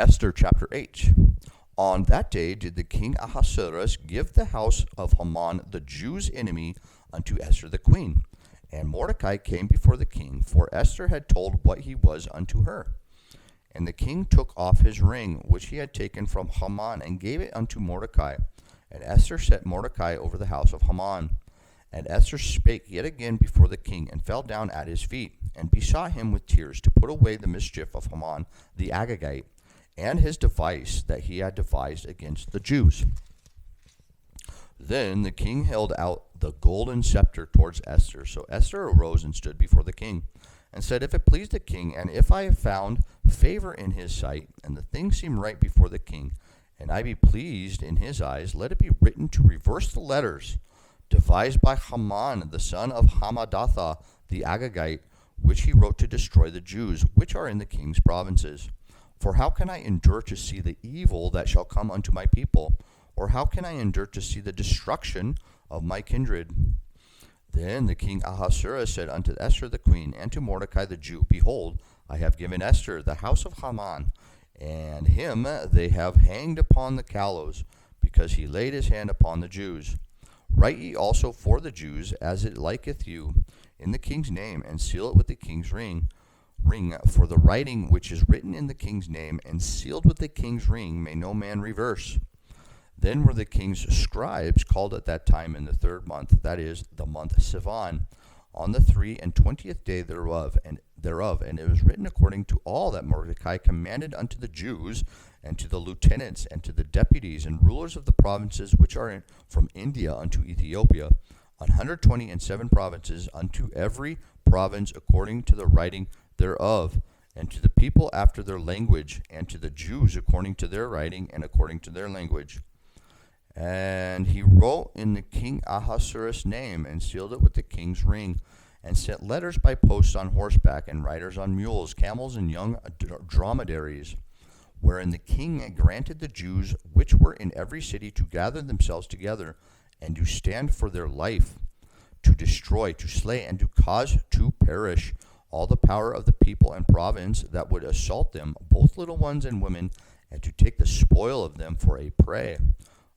Esther chapter 8. On that day did the king Ahasuerus give the house of Haman the Jews' enemy unto Esther the queen. And Mordecai came before the king, for Esther had told what he was unto her. And the king took off his ring, which he had taken from Haman, and gave it unto Mordecai. And Esther set Mordecai over the house of Haman. And Esther spake yet again before the king, and fell down at his feet, and besought him with tears to put away the mischief of Haman the Agagite, and his device that he had devised against the Jews. Then the king held out the golden sceptre towards Esther. So Esther arose and stood before the king, and said, If it please the king, and if I have found favor in his sight, and the thing seem right before the king, and I be pleased in his eyes, let it be written to reverse the letters devised by Haman, the son of Hammedatha the Agagite, which he wrote to destroy the Jews, which are in the king's provinces. For how can I endure to see the evil that shall come unto my people? Or how can I endure to see the destruction of my kindred? Then the king Ahasuerus said unto Esther the queen, and to Mordecai the Jew, Behold, I have given Esther the house of Haman, and him they have hanged upon the gallows, because he laid his hand upon the Jews. Write ye also for the Jews, as it liketh you, in the king's name, and seal it with the king's ring. For the writing which is written in the king's name, and sealed with the king's ring, may no man reverse. Then were the king's scribes called at that time in the 3rd month, that is, the month Sivan, on the 23 day thereof, and it was written according to all that Mordecai commanded unto the Jews, and to the lieutenants, and to the deputies, and rulers of the provinces which are from India unto Ethiopia, 127 provinces, unto every province according to the writing thereof, and to the people after their language, and to the Jews according to their writing and according to their language. And he wrote in the king Ahasuerus' name, and sealed it with the king's ring, and sent letters by posts on horseback, and riders on mules, camels, and young dromedaries, wherein the king granted the Jews which were in every city to gather themselves together, and to stand for their life, to destroy, to slay, and to cause to perish all the power of the people and province that would assault them, both little ones and women, and to take the spoil of them for a prey.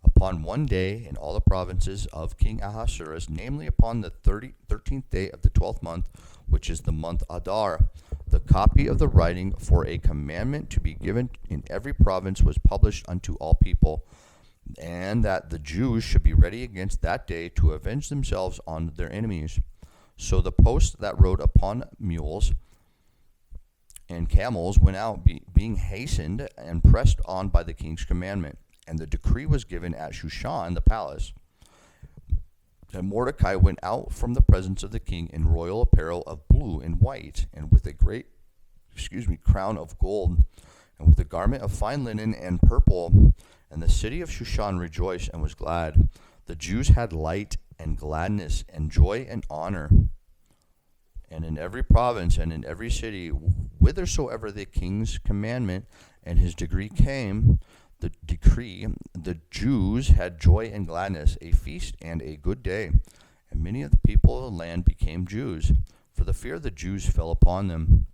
Upon one day in all the provinces of King Ahasuerus, namely upon the 13th day of the 12th month, which is the month Adar, the copy of the writing for a commandment to be given in every province was published unto all people, and that the Jews should be ready against that day to avenge themselves on their enemies. So the posts that rode upon mules and camels went out, being hastened and pressed on by the king's commandment. And the decree was given at Shushan the palace. And Mordecai went out from the presence of the king in royal apparel of blue and white, and with a great crown of gold, and with a garment of fine linen and purple. And the city of Shushan rejoiced and was glad. The Jews had light and gladness and joy and honor. And in every province and in every city, whithersoever the king's commandment and his decree came, the Jews had joy and gladness, a feast and a good day. And many of the people of the land became Jews, for the fear of the Jews fell upon them.